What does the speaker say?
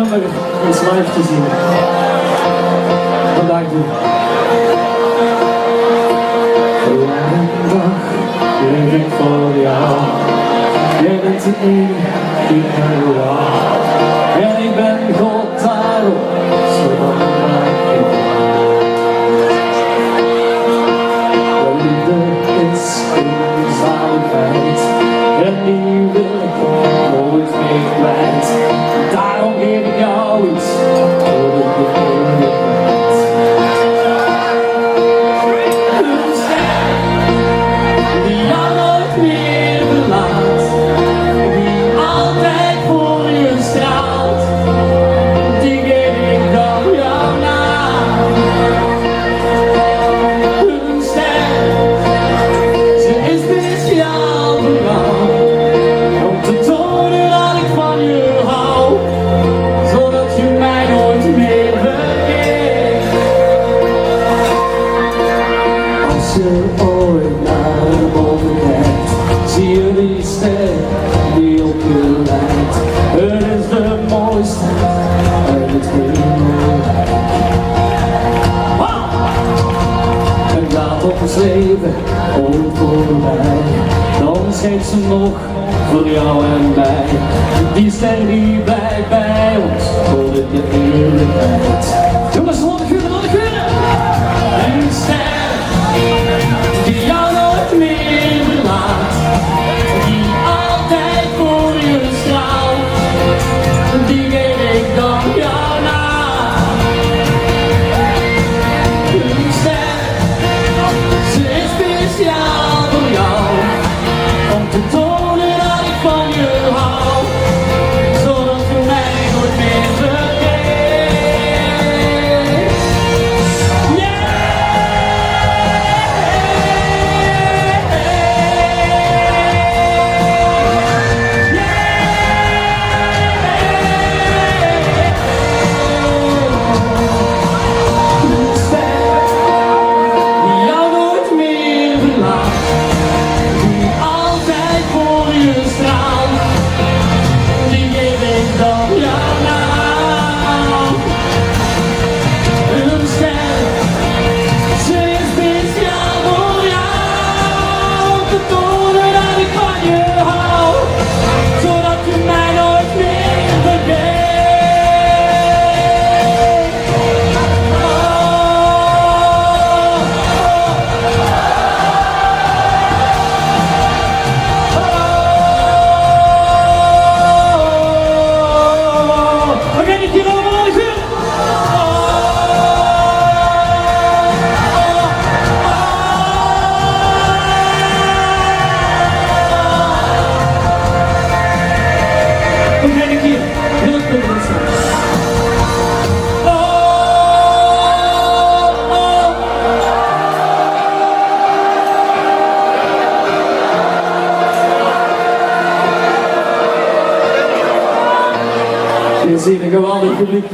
nummer eens live te zien. Vandaag doen. Elke dag leef ik voor jou. Jij bent de enige die kan jou. En ik ben God daarop, zodat maak ik de liefde is een zaligheid. En die wil ik nooit meer kwijt. Daarom geef ik jou iets voor de eeuwigheid. Een ster die jou nooit meer verlaat, die altijd voor je straalt, die geef ik dan jou na. Een ster, ze is speciaal voor jou, om te tonen dat ik van je hou, zodat je mij nooit meer vergeet. Als je ooit naar boven kijkt, zie je die ster die op je lijkt. Het is de mooiste uit het hemelrijk. En gaat ons leven ooit voorbij, dan schijnt ze nog voor jou en mij. Die ster die blijft bij ons voor de eeuwigheid. Jongens, wat geuren, wat geuren! Een ster die jou nooit meer verlaat, die altijd voor je straalt, die geef ik dan jou na. Een ster, ze is speciaal voor jou, om te tonen dat ik van je hou, zodat je mij nooit meer vergeet. Je ziet een geweldig publiek.